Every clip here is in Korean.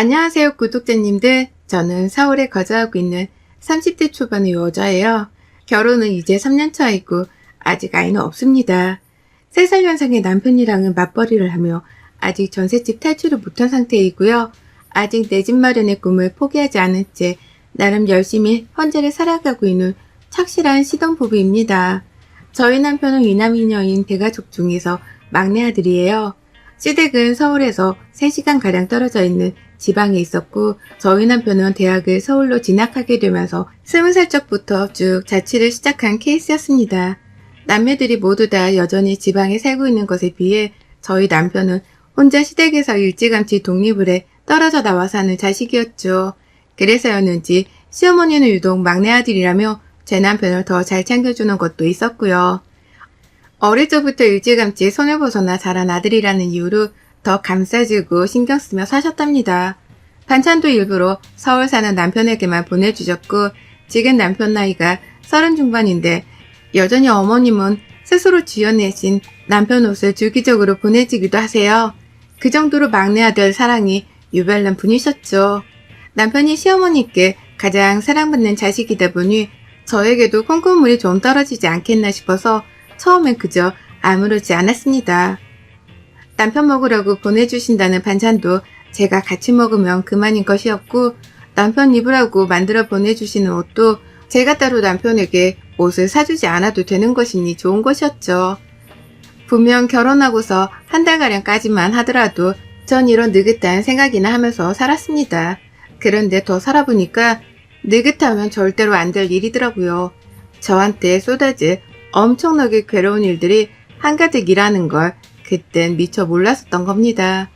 안녕하세요, 구독자님들. 저는 서울에 거주하고 있는 30대 초반의 여자예요. 결혼은 이제 3년 차이고 아직 아이는 없습니다. 3살 연상의 남편이랑은 맞벌이를 하며 아직 전셋집 탈출을 못한 상태이고요. 아직 내 집 마련의 꿈을 포기하지 않은 채 나름 열심히 현재를 살아가고 있는 착실한 시동부부입니다. 저희 남편은 이남이녀인 대가족 중에서 막내 아들이에요. 시댁은 서울에서 3시간가량 떨어져 있는 지방에 있었고, 저희 남편은 대학을 서울로 진학하게 되면서 20살 적부터 쭉 자취를 시작한 케이스였습니다. 남매들이 모두 다 여전히 지방에 살고 있는 것에 비해 저희 남편은 혼자 시댁에서 일찌감치 독립을 해 떨어져 나와 사는 자식이었죠. 그래서였는지 시어머니는 유독 막내 아들이라며 제 남편을 더 잘 챙겨주는 것도 있었고요. 어릴 적부터 일찌감치 손을 벗어나 자란 아들이라는 이유로 더 감싸주고 신경 쓰며 사셨답니다. 반찬도 일부러 서울 사는 남편에게만 보내주셨고, 지금 남편 나이가 30 중반인데 여전히 어머님은 스스로 지어내신 남편 옷을 주기적으로 보내주기도 하세요. 그 정도로 막내 아들 사랑이 유별난 분이셨죠. 남편이 시어머니께 가장 사랑받는 자식이다 보니 저에게도 콩고물이 좀 떨어지지 않겠나 싶어서 처음엔 그저 아무렇지 않았습니다. 남편 먹으라고 보내주신다는 반찬도 제가 같이 먹으면 그만인 것이었고, 남편 입으라고 만들어 보내주시는 옷도 제가 따로 남편에게 옷을 사주지 않아도 되는 것이니 좋은 것이었죠. 분명 결혼하고서 한 달가량까지만 하더라도 전 이런 느긋한 생각이나 하면서 살았습니다. 그런데 더 살아보니까 느긋하면 절대로 안 될 일이더라고요. 저한테 쏟아질 엄청나게 괴로운 일들이 한가득이라는 걸 그땐 미처 몰랐었던 겁니다.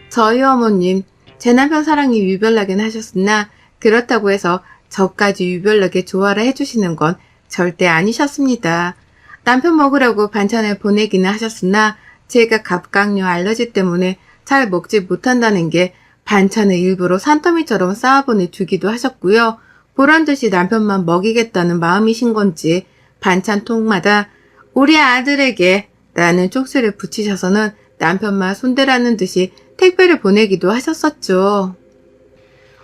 저희 어머님, 제 남편 사랑이 유별나긴 하셨으나 그렇다고 해서 저까지 유별나게 좋아라 해주시는 건 절대 아니셨습니다. 남편 먹으라고 반찬을 보내기는 하셨으나 제가 갑각류 알러지 때문에 잘 먹지 못한다는 게 반찬을 일부러 산더미처럼 쌓아 보내주기도 하셨고요. 보란듯이 남편만 먹이겠다는 마음이신 건지 반찬통마다 우리 아들에게 라는 쪽수를 붙이셔서는 남편만 손대라는 듯이 택배를 보내기도 하셨었죠.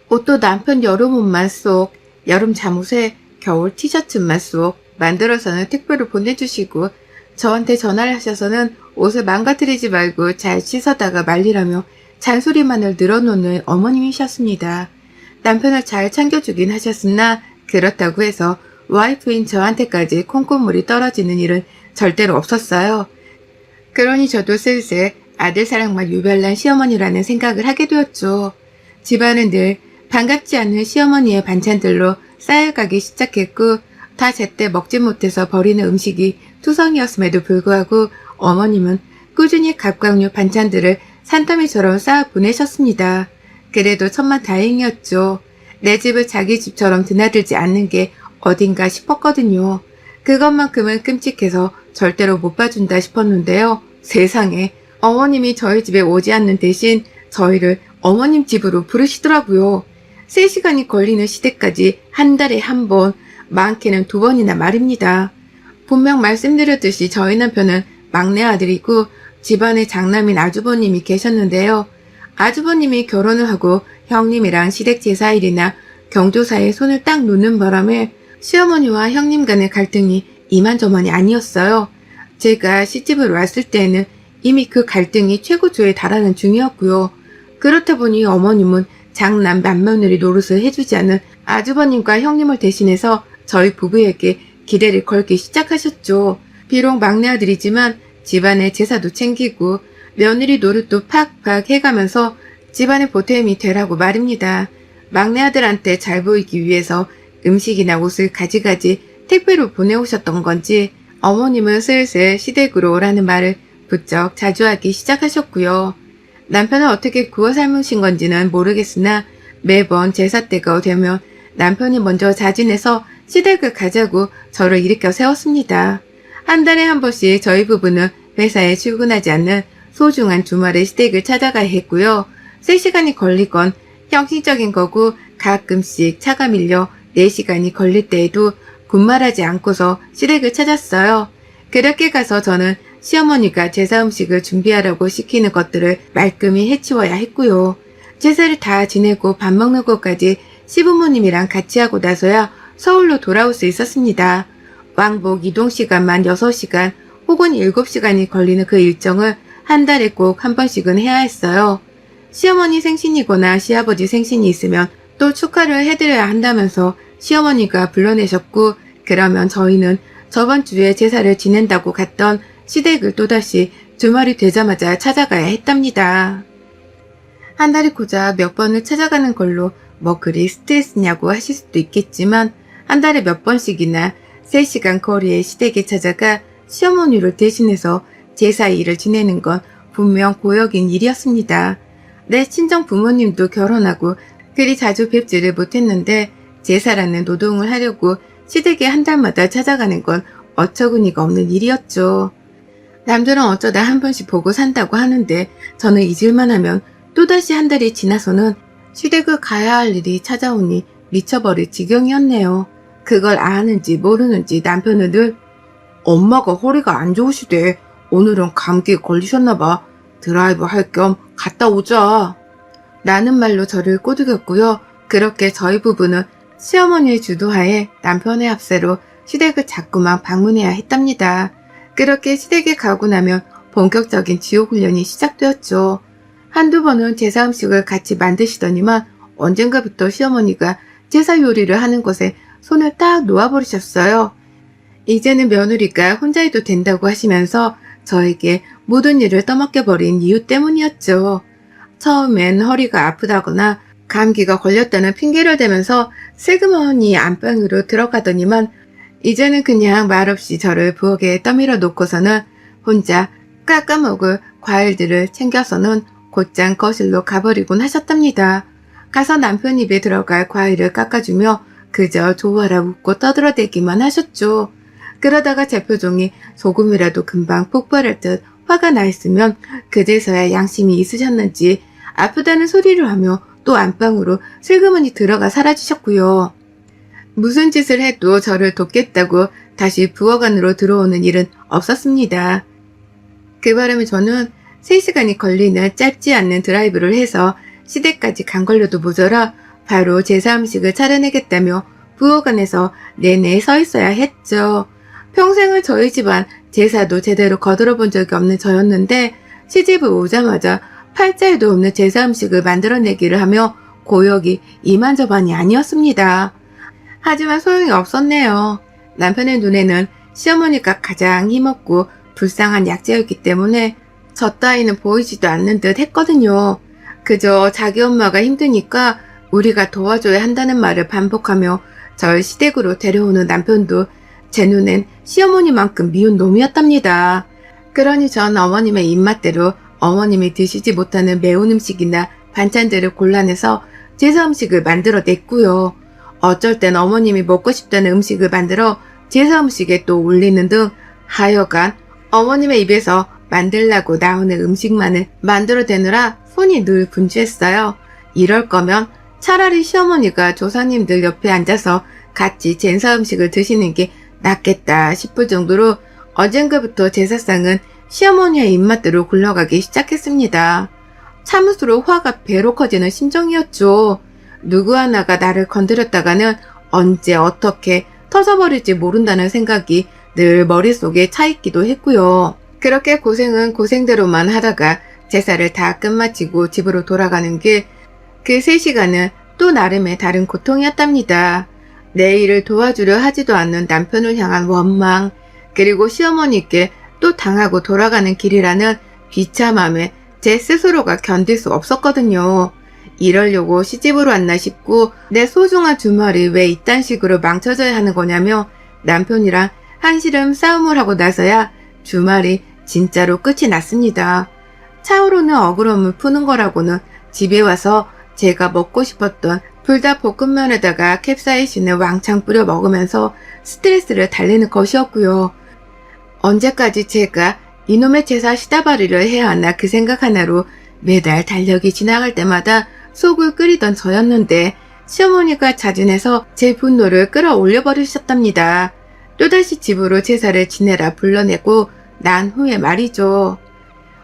옷도 남편 여름 옷만 쏙, 여름 잠옷에 겨울 티셔츠만 쏙 만들어서는 택배를 보내주시고, 저한테 전화를 하셔서는 옷을 망가뜨리지 말고 잘 씻어다가 말리라며 잔소리만을 늘어놓는 어머님이셨습니다. 남편을 잘 챙겨주긴 하셨으나 그렇다고 해서 와이프인 저한테까지 콩고물이 떨어지는 일은 절대로 없었어요. 그러니 저도 슬슬 아들 사랑만 유별난 시어머니라는 생각을 하게 되었죠. 집안은 늘 반갑지 않은 시어머니의 반찬들로 쌓여가기 시작했고, 다 제때 먹지 못해서 버리는 음식이 투성이었음에도 불구하고 어머님은 꾸준히 갑각류 반찬들을 산더미처럼 쌓아 보내셨습니다. 그래도 천만다행이었죠. 내 집을 자기 집처럼 드나들지 않는 게 어딘가 싶었거든요. 그것만큼은 끔찍해서 절대로 못 봐준다 싶었는데요. 세상에, 어머님이 저희 집에 오지 않는 대신 저희를 어머님 집으로 부르시더라고요. 3시간이 걸리는 시댁까지 한 달에 한 번, 많게는 2번이나 말입니다. 분명 말씀드렸듯이 저희 남편은 막내 아들이고 집안에 장남인 아주버님이 계셨는데요. 아주버님이 결혼을 하고 형님이랑 시댁 제사일이나 경조사에 손을 딱 놓는 바람에 시어머니와 형님 간의 갈등이 이만저만이 아니었어요. 제가 시집을 왔을 때에는 이미 그 갈등이 최고조에 달하는 중이었고요. 그렇다 보니 어머님은 장남 맏며느리 노릇을 해주지 않은 아주버님과 형님을 대신해서 저희 부부에게 기대를 걸기 시작하셨죠. 비록 막내 아들이지만 집안의 제사도 챙기고 며느리 노릇도 팍팍 해가면서 집안의 보탬이 되라고 말입니다. 막내 아들한테 잘 보이기 위해서 음식이나 옷을 가지가지 택배로 보내오셨던 건지 어머님은 슬슬 시댁으로 오라는 말을 부쩍 자주 하기 시작하셨고요. 남편은 어떻게 구워 삶으신 건지는 모르겠으나 매번 제사 때가 되면 남편이 먼저 자진해서 시댁을 가자고 저를 일으켜 세웠습니다. 한 달에 한 번씩 저희 부부는 회사에 출근하지 않는 소중한 주말에 시댁을 찾아가야 했고요. 3시간이 걸리건 형식적인 거고, 가끔씩 차가 밀려 4시간이 걸릴 때에도 군말하지 않고서 시댁을 찾았어요. 그렇게 가서 저는 시어머니가 제사 음식을 준비하라고 시키는 것들을 말끔히 해치워야 했고요. 제사를 다 지내고 밥 먹는 것까지 시부모님이랑 같이 하고 나서야 서울로 돌아올 수 있었습니다. 왕복 이동 시간만 6시간 혹은 7시간이 걸리는 그 일정을 한 달에 꼭 한 번씩은 해야 했어요. 시어머니 생신이거나 시아버지 생신이 있으면 또 축하를 해드려야 한다면서 시어머니가 불러내셨고, 그러면 저희는 저번 주에 제사를 지낸다고 갔던 시댁을 또다시 주말이 되자마자 찾아가야 했답니다. 한 달이 고작 몇 번을 찾아가는 걸로 뭐 그리 스트레스냐고 하실 수도 있겠지만, 한 달에 몇 번씩이나 3시간 거리의 시댁에 찾아가 시어머니를 대신해서 제사 일을 지내는 건 분명 고역인 일이었습니다. 내 친정 부모님도 결혼하고 그리 자주 뵙지를 못했는데 제사라는 노동을 하려고 시댁에 한 달마다 찾아가는 건 어처구니가 없는 일이었죠. 남들은 어쩌다 한 번씩 보고 산다고 하는데 저는 잊을만 하면 또다시 한 달이 지나서는 시댁을 가야 할 일이 찾아오니 미쳐버릴 지경이었네요. 그걸 아는지 모르는지 남편은 늘 엄마가 허리가 안 좋으시대. 오늘은 감기에 걸리셨나봐. 드라이브 할 겸 갔다 오자. 라는 말로 저를 꼬드겼고요. 그렇게 저희 부부는 시어머니의 주도하에 남편의 합세로 시댁을 자꾸만 방문해야 했답니다. 그렇게 시댁에 가고 나면 본격적인 지옥훈련이 시작되었죠. 한두 번은 제사 음식을 같이 만드시더니만 언젠가부터 시어머니가 제사 요리를 하는 것에 손을 딱 놓아버리셨어요. 이제는 며느리가 혼자 해도 된다고 하시면서 저에게 모든 일을 떠맡겨버린 이유 때문이었죠. 처음엔 허리가 아프다거나 감기가 걸렸다는 핑계를 대면서 슬그머니 안방으로 들어가더니만 이제는 그냥 말없이 저를 부엌에 떠밀어 놓고서는 혼자 깎아먹을 과일들을 챙겨서는 곧장 거실로 가버리곤 하셨답니다. 가서 남편 입에 들어갈 과일을 깎아주며 그저 좋아라 웃고 떠들어대기만 하셨죠. 그러다가 제 표정이 조금이라도 금방 폭발할 듯 화가 나 있으면 그제서야 양심이 있으셨는지 아프다는 소리를 하며 또 안방으로 슬그머니 들어가 사라지셨고요. 무슨 짓을 해도 저를 돕겠다고 다시 부엌 안으로 들어오는 일은 없었습니다. 그 바람에 저는 3시간이 걸리는 짧지 않는 드라이브를 해서 시댁까지 간 걸로도 모자라 바로 제사 음식을 차려내겠다며 부엌 안에서 내내 서 있어야 했죠. 평생을 저희 집안 제사도 제대로 거들어 본 적이 없는 저였는데 시집을 오자마자 팔자에도 없는 제사 음식을 만들어내기를 하며 고역이 이만저만이 아니었습니다. 하지만 소용이 없었네요. 남편의 눈에는 시어머니가 가장 힘없고 불쌍한 약자였기 때문에 저 따위는 보이지도 않는 듯 했거든요. 그저 자기 엄마가 힘드니까 우리가 도와줘야 한다는 말을 반복하며 절 시댁으로 데려오는 남편도 제 눈엔 시어머니만큼 미운 놈이었답니다. 그러니 전 어머님의 입맛대로 어머님이 드시지 못하는 매운 음식이나 반찬들을 골라내서 제사 음식을 만들어냈고요. 어쩔 땐 어머님이 먹고 싶다는 음식을 만들어 제사 음식에 또 올리는 등 하여간 어머님의 입에서 만들라고 나오는 음식만을 만들어대느라 손이 늘 분주했어요. 이럴 거면 차라리 시어머니가 조상님들 옆에 앉아서 같이 제사 음식을 드시는 게 낫겠다 싶을 정도로 언젠가부터 제사상은 시어머니의 입맛대로 굴러가기 시작했습니다. 참을수록 화가 배로 커지는 심정이었죠. 누구 하나가 나를 건드렸다가는 언제 어떻게 터져버릴지 모른다는 생각이 늘 머릿속에 차있기도 했고요. 그렇게 고생은 고생대로만 하다가 제사를 다 끝마치고 집으로 돌아가는 길, 그 3시간은 또 나름의 다른 고통이었답니다. 내 일을 도와주려 하지도 않는 남편을 향한 원망, 그리고 시어머니께 또 당하고 돌아가는 길이라는 비참함에 제 스스로가 견딜 수 없었거든요. 이러려고 시집으로 왔나 싶고 내 소중한 주말이 왜 이딴 식으로 망쳐져야 하는 거냐며 남편이랑 한시름 싸움을 하고 나서야 주말이 진짜로 끝이 났습니다. 차오르는 억울함을 푸는 거라고는 집에 와서 제가 먹고 싶었던 불닭볶음면에다가 캡사이신을 왕창 뿌려 먹으면서 스트레스를 달래는 것이었고요. 언제까지 제가 이놈의 제사 시다바리를 해야 하나 그 생각 하나로 매달 달력이 지나갈 때마다 속을 끓이던 저였는데 시어머니가 자진해서 제 분노를 끌어올려 버리셨답니다. 또다시 집으로 제사를 지내라 불러내고 난 후에 말이죠.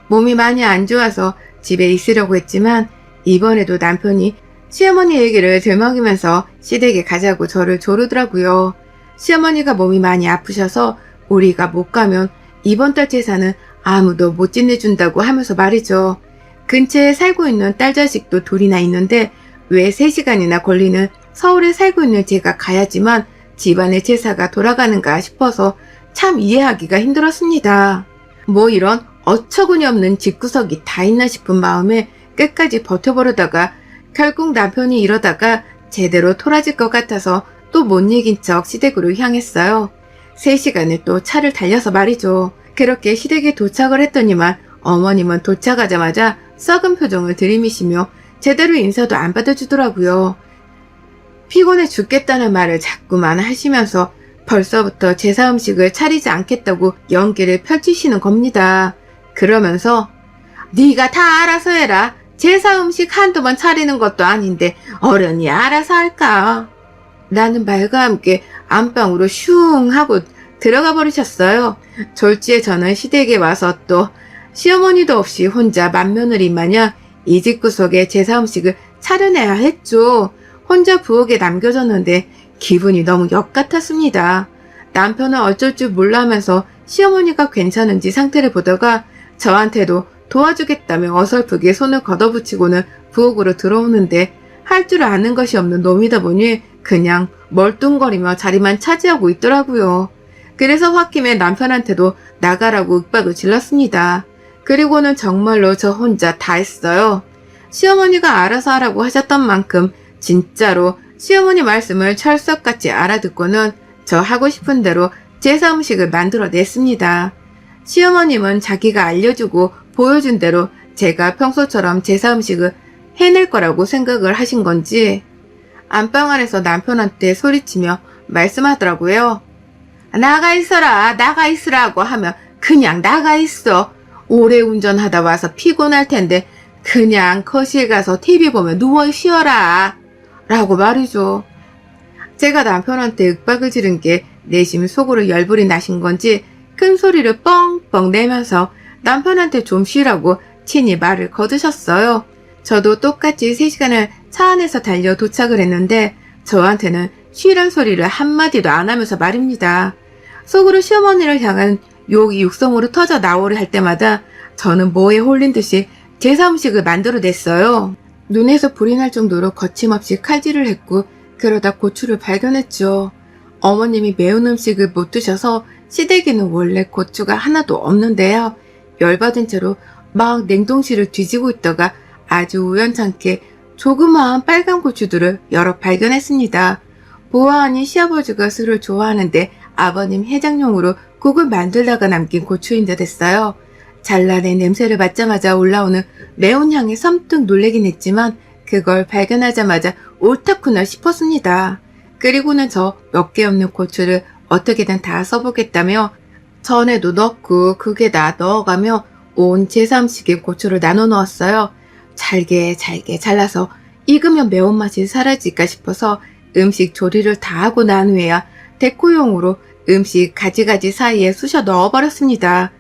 몸이 많이 안 좋아서 집에 있으려고 했지만 이번에도 남편이 시어머니 얘기를 들먹이면서 시댁에 가자고 저를 조르더라고요. 시어머니가 몸이 많이 아프셔서 우리가 못 가면 이번 달 제사는 아무도 못 지내준다고 하면서 말이죠. 근처에 살고 있는 딸 자식도 둘이나 있는데 왜 3시간이나 걸리는 서울에 살고 있는 제가 가야지만 집안의 제사가 돌아가는가 싶어서 참 이해하기가 힘들었습니다. 뭐 이런 어처구니 없는 집구석이 다 있나 싶은 마음에 끝까지 버텨보려다가 결국 남편이 이러다가 제대로 토라질 것 같아서 또 못 이긴 척 시댁으로 향했어요. 3시간을 또 차를 달려서 말이죠. 그렇게 시댁에 도착을 했더니만 어머님은 도착하자마자 썩은 표정을 들이미시며 제대로 인사도 안 받아주더라고요. 피곤해 죽겠다는 말을 자꾸만 하시면서 벌써부터 제사 음식을 차리지 않겠다고 연기를 펼치시는 겁니다. 그러면서 네가 다 알아서 해라. 제사 음식 한두 번 차리는 것도 아닌데 어른이 알아서 할까? 라는 말과 함께 안방으로 슝 하고 들어가 버리셨어요. 졸지에 저는 시댁에 와서 또 시어머니도 없이 혼자 맏며느리 마냥 이 집구석에 제사 음식을 차려내야 했죠. 혼자 부엌에 남겨졌는데 기분이 너무 역 같았습니다. 남편은 어쩔 줄 몰라 하면서 시어머니가 괜찮은지 상태를 보다가 저한테도 도와주겠다며 어설프게 손을 걷어붙이고는 부엌으로 들어오는데 할 줄 아는 것이 없는 놈이다 보니 그냥 멀뚱거리며 자리만 차지하고 있더라고요. 그래서 홧김에 남편한테도 나가라고 윽박을 질렀습니다. 그리고는 정말로 저 혼자 다 했어요. 시어머니가 알아서 하라고 하셨던 만큼 진짜로 시어머니 말씀을 철석같이 알아듣고는 저 하고 싶은 대로 제사 음식을 만들어냈습니다. 시어머님은 자기가 알려주고 보여준 대로 제가 평소처럼 제사 음식을 해낼 거라고 생각을 하신 건지 안방 안에서 남편한테 소리치며 말씀하더라고요. 나가 있어라, 나가 있으라고 하면 그냥 나가 있어. 오래 운전하다 와서 피곤할 텐데 그냥 거실 가서 TV 보며 누워 쉬어라. 라고 말이죠. 제가 남편한테 윽박을 지른 게 내심 속으로 열불이 나신 건지 큰 소리를 뻥뻥 내면서 남편한테 좀 쉬라고 친히 말을 거두셨어요. 저도 똑같이 3시간을 차 안에서 달려 도착을 했는데 저한테는 쉬란 소리를 한마디도 안 하면서 말입니다. 속으로 시어머니를 향한 욕이 육성으로 터져 나오려 할 때마다 저는 뭐에 홀린 듯이 제사 음식을 만들어냈어요. 눈에서 불이 날 정도로 거침없이 칼질을 했고 그러다 고추를 발견했죠. 어머님이 매운 음식을 못 드셔서 시댁에는 원래 고추가 하나도 없는데요. 열받은 채로 막 냉동실을 뒤지고 있다가 아주 우연찮게 조그마한 빨간 고추들을 여러 발견했습니다. 보아하니 시아버지가 술을 좋아하는데 아버님 해장용으로 국을 만들다가 남긴 고추인 듯 했어요. 잘라낸 냄새를 맡자마자 올라오는 매운 향에 섬뜩 놀래긴 했지만 그걸 발견하자마자 옳다구나 싶었습니다. 그리고는 저 몇 개 없는 고추를 어떻게든 다 써보겠다며 전에도 넣고 국에다 넣어가며 온 제사 음식에 고추를 나눠 넣었어요. 잘게 잘라서 익으면 매운맛이 사라질까 싶어서 음식 조리를 다 하고 난 후에야 데코용으로 음식 가지가지 사이에 쑤셔 넣어버렸습니다.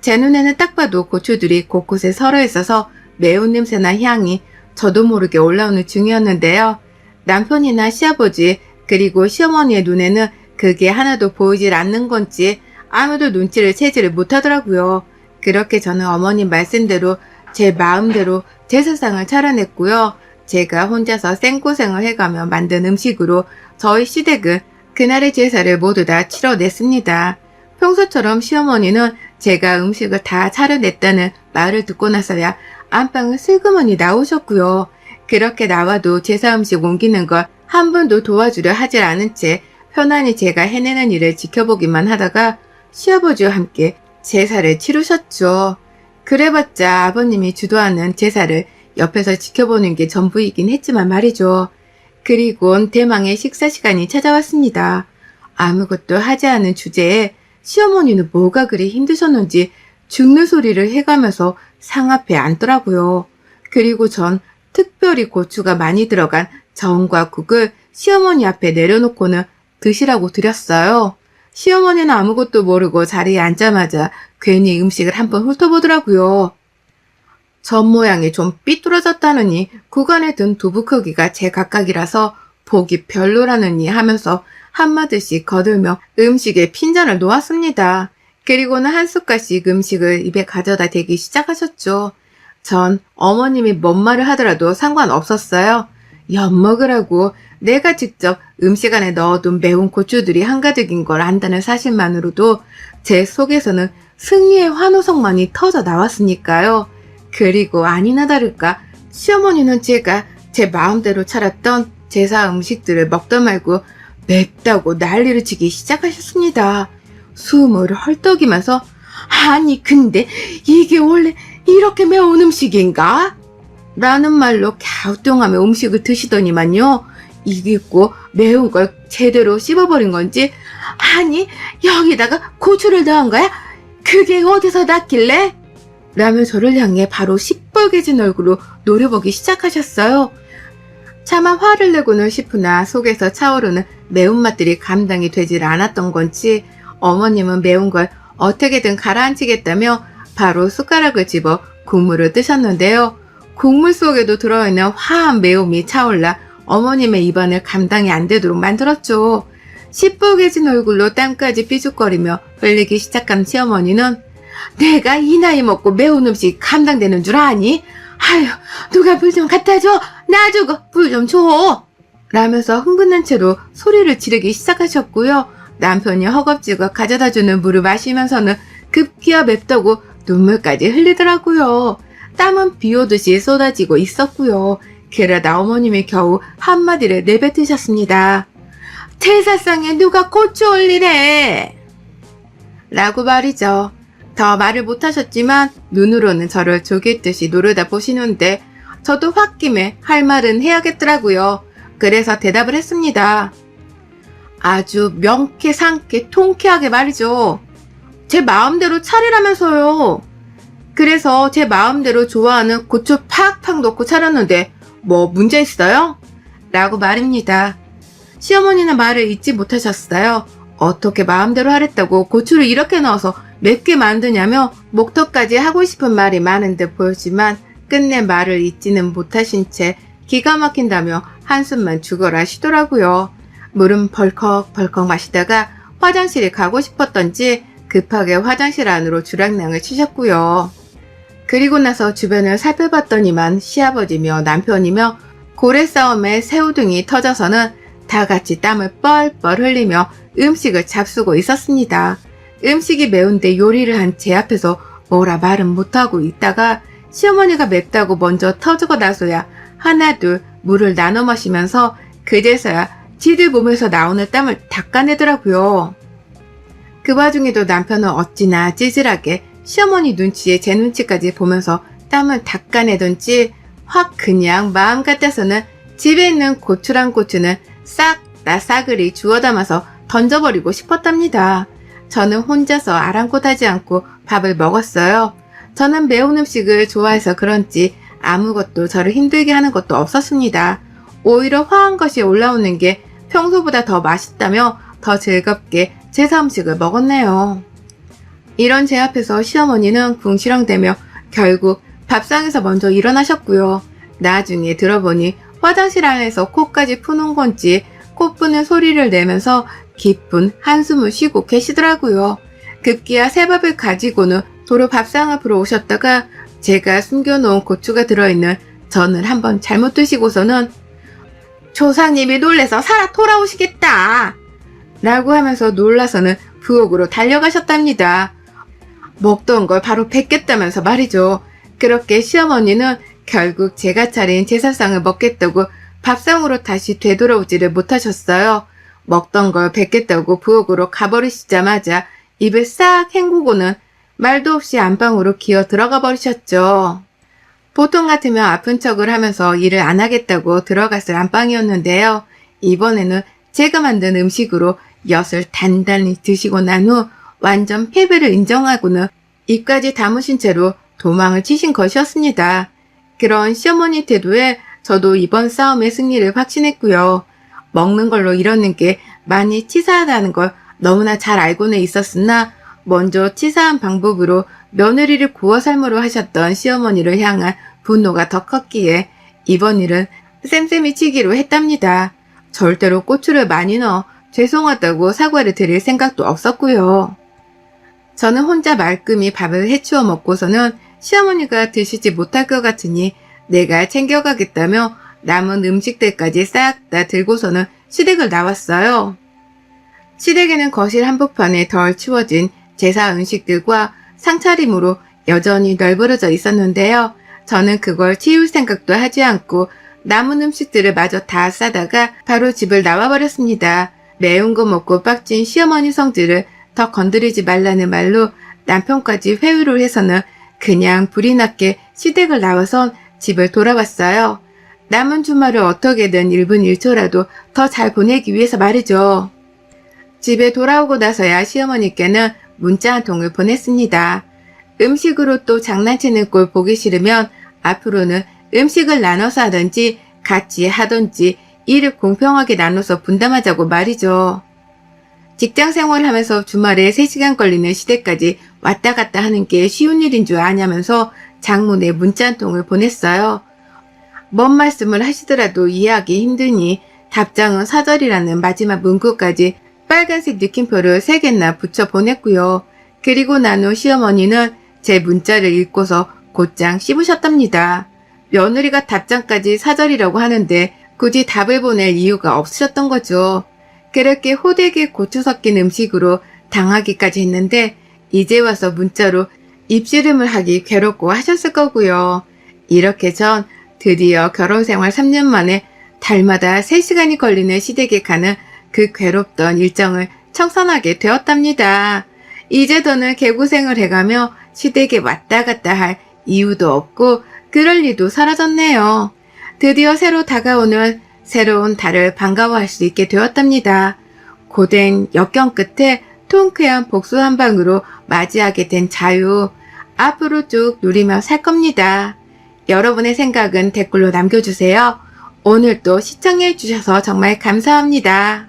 제 눈에는 딱 봐도 고추들이 곳곳에 설어 있어서 매운 냄새나 향이 저도 모르게 올라오는 중이었는데요. 남편이나 시아버지 그리고 시어머니의 눈에는 그게 하나도 보이질 않는 건지 아무도 눈치를 채지를 못하더라고요. 그렇게 저는 어머님 말씀대로 제 마음대로 제사상을 차려냈고요. 제가 혼자서 생고생을 해가며 만든 음식으로 저희 시댁은 그날의 제사를 모두 다 치러냈습니다. 평소처럼 시어머니는 제가 음식을 다 차려냈다는 말을 듣고 나서야 안방을 슬그머니 나오셨고요. 그렇게 나와도 제사 음식 옮기는 걸 한 번도 도와주려 하질 않은 채 편안히 제가 해내는 일을 지켜보기만 하다가 시아버지와 함께 제사를 치르셨죠. 그래봤자 아버님이 주도하는 제사를 옆에서 지켜보는 게 전부이긴 했지만 말이죠. 그리곤 대망의 식사 시간이 찾아왔습니다. 아무것도 하지 않은 주제에 시어머니는 뭐가 그리 힘드셨는지 죽는 소리를 해가면서 상 앞에 앉더라고요. 그리고 전 특별히 고추가 많이 들어간 전과 국을 시어머니 앞에 내려놓고는 드시라고 드렸어요. 시어머니는 아무것도 모르고 자리에 앉자마자 괜히 음식을 한번 훑어보더라고요. 전 모양이 좀 삐뚤어졌다느니 구간에 든 두부 크기가 제각각이라서 보기 별로라느니 하면서 한마디씩 거들며 음식에 핀잔을 놓았습니다. 그리고는 한 숟갈씩 음식을 입에 가져다 대기 시작하셨죠. 전 어머님이 뭔 말을 하더라도 상관없었어요. 엿먹으라고 내가 직접 음식 안에 넣어둔 매운 고추들이 한가득인 걸 안다는 사실만으로도 제 속에서는 승리의 환호성만이 터져 나왔으니까요. 그리고 아니나 다를까 시어머니는 제가 제 마음대로 차렸던 제사 음식들을 먹다 말고 맵다고 난리를 치기 시작하셨습니다. 숨을 헐떡이면서 아니 근데 이게 원래 이렇게 매운 음식인가? 라는 말로 갸우뚱하며 음식을 드시더니만요. 이깁고 매운 걸 제대로 씹어버린 건지 아니 여기다가 고추를 넣은 거야? 그게 어디서 났길래? 라며 저를 향해 바로 시뻘개진 얼굴로 노려보기 시작하셨어요. 차마 화를 내고는 싶으나 속에서 차오르는 매운맛들이 감당이 되질 않았던 건지 어머님은 매운 걸 어떻게든 가라앉히겠다며 바로 숟가락을 집어 국물을 뜨셨는데요. 국물 속에도 들어있는 화한 매움이 차올라 어머님의 입안을 감당이 안 되도록 만들었죠. 시뻘개진 얼굴로 땀까지 삐죽거리며 흘리기 시작한 시어머니는 내가 이 나이 먹고 매운 음식 감당되는 줄 아니? 아휴 누가 물 좀 갖다 줘. 나 주고 물 좀 줘. 라면서 흥분한 채로 소리를 지르기 시작하셨고요. 남편이 허겁지겁 가져다주는 물을 마시면서는 급기야 맵다고 눈물까지 흘리더라고요. 땀은 비 오듯이 쏟아지고 있었고요. 그러다 어머님이 겨우 한마디를 내뱉으셨습니다. 제사상에 누가 고추 올리래? 라고 말이죠. 더 말을 못하셨지만 눈으로는 저를 조깃듯이 노려다 보시는데 저도 홧김에 할 말은 해야겠더라고요. 그래서 대답을 했습니다. 아주 명쾌상쾌 통쾌하게 말이죠. 제 마음대로 차리라면서요. 그래서 제 마음대로 좋아하는 고추 팍팍 넣고 차렸는데 뭐 문제 있어요? 라고 말입니다. 시어머니는 말을 잊지 못하셨어요. 어떻게 마음대로 하랬다고 고추를 이렇게 넣어서 맵게 만드냐며 목턱까지 하고 싶은 말이 많은 듯 보였지만 끝내 말을 잊지는 못하신 채 기가 막힌다며 한숨만 죽어라 하시더라고요. 물은 벌컥벌컥 마시다가 화장실에 가고 싶었던지 급하게 화장실 안으로 주량량을 치셨고요. 그리고 나서 주변을 살펴봤더니만 시아버지며 남편이며 고래 싸움에 새우등이 터져서는 다 같이 땀을 뻘뻘 흘리며 음식을 잡수고 있었습니다. 음식이 매운데 요리를 한 제 앞에서 뭐라 말은 못하고 있다가 시어머니가 맵다고 먼저 터지고 나서야 하나둘 물을 나눠 마시면서 그제서야 지들 몸에서 나오는 땀을 닦아내더라고요. 그 와중에도 남편은 어찌나 찌질하게 시어머니 눈치에 제 눈치까지 보면서 땀을 닦아내던지 확 그냥 마음 같아서는 집에 있는 고추랑 고추는 싹 다 싸그리 주워 담아서 던져버리고 싶었답니다. 저는 혼자서 아랑곳하지 않고 밥을 먹었어요. 저는 매운 음식을 좋아해서 그런지 아무것도 저를 힘들게 하는 것도 없었습니다. 오히려 화한 것이 올라오는 게 평소보다 더 맛있다며 더 즐겁게 제사 음식을 먹었네요. 이런 제 앞에서 시어머니는 궁시렁대며 결국 밥상에서 먼저 일어나셨고요. 나중에 들어보니 화장실 안에서 코까지 푸는 건지 코푸는 소리를 내면서 깊은 한숨을 쉬고 계시더라고요. 급기야 새밥을 가지고는 도로 밥상 앞으로 오셨다가 제가 숨겨놓은 고추가 들어있는 전을 한번 잘못 드시고서는 조상님이 놀래서 살아 돌아오시겠다 라고 하면서 놀라서는 부엌으로 달려가셨답니다. 먹던 걸 바로 뱉겠다면서 말이죠. 그렇게 시어머니는 결국 제가 차린 제사상을 먹겠다고 밥상으로 다시 되돌아오지를 못하셨어요. 먹던 걸 뱉겠다고 부엌으로 가버리시자마자 입을 싹 헹구고는 말도 없이 안방으로 기어 들어가 버리셨죠. 보통 같으면 아픈 척을 하면서 일을 안 하겠다고 들어갔을 안방이었는데요. 이번에는 제가 만든 음식으로 엿을 단단히 드시고 난 후 완전 패배를 인정하고는 입까지 다무신 채로 도망을 치신 것이었습니다. 그런 시어머니 태도에 저도 이번 싸움의 승리를 확신했고요. 먹는 걸로 이러는 게 많이 치사하다는 걸 너무나 잘 알고는 있었으나 먼저 치사한 방법으로 며느리를 구워 삶으로 하셨던 시어머니를 향한 분노가 더 컸기에 이번 일은 쌤쌤이 치기로 했답니다. 절대로 고추를 많이 넣어 죄송하다고 사과를 드릴 생각도 없었고요. 저는 혼자 말끔히 밥을 해치워 먹고서는 시어머니가 드시지 못할 것 같으니 내가 챙겨가겠다며 남은 음식들까지 싹 다 들고서는 시댁을 나왔어요. 시댁에는 거실 한복판에 덜 치워진 제사 음식들과 상차림으로 여전히 널브러져 있었는데요. 저는 그걸 치울 생각도 하지 않고 남은 음식들을 마저 다 싸다가 바로 집을 나와버렸습니다. 매운 거 먹고 빡친 시어머니 성질을 더 건드리지 말라는 말로 남편까지 회유를 해서는 그냥 불이 났게 시댁을 나와선 집을 돌아왔어요. 남은 주말을 어떻게든 1분 1초라도 더 잘 보내기 위해서 말이죠. 집에 돌아오고 나서야 시어머니께는 문자 한 통을 보냈습니다. 음식으로 또 장난치는 꼴 보기 싫으면 앞으로는 음식을 나눠서 하든지 같이 하든지 일을 공평하게 나눠서 분담하자고 말이죠. 직장 생활하면서 주말에 3시간 걸리는 시댁까지 왔다 갔다 하는 게 쉬운 일인 줄 아냐면서 장문의 문자 한 통을 보냈어요. 뭔 말씀을 하시더라도 이해하기 힘드니 답장은 사절이라는 마지막 문구까지 빨간색 느낌표를 3개나 붙여 보냈고요. 그리고 난 후 시어머니는 제 문자를 읽고서 곧장 씹으셨답니다. 며느리가 답장까지 사절이라고 하는데 굳이 답을 보낼 이유가 없으셨던 거죠. 그렇게 호되게 고추 섞인 음식으로 당하기까지 했는데 이제 와서 문자로 입씨름을 하기 괴롭고 하셨을 거고요. 이렇게 전 드디어 결혼생활 3년 만에 달마다 3시간이 걸리는 시댁에 가는 그 괴롭던 일정을 청산하게 되었답니다. 이제 더는 개고생을 해가며 시댁에 왔다 갔다 할 이유도 없고 그럴 일도 사라졌네요. 드디어 새로 다가오는 새로운 달을 반가워할 수 있게 되었답니다. 고된 역경 끝에 통쾌한 복수 한 방으로 맞이하게 된 자유. 앞으로 쭉 누리며 살 겁니다. 여러분의 생각은 댓글로 남겨주세요. 오늘도 시청해주셔서 정말 감사합니다.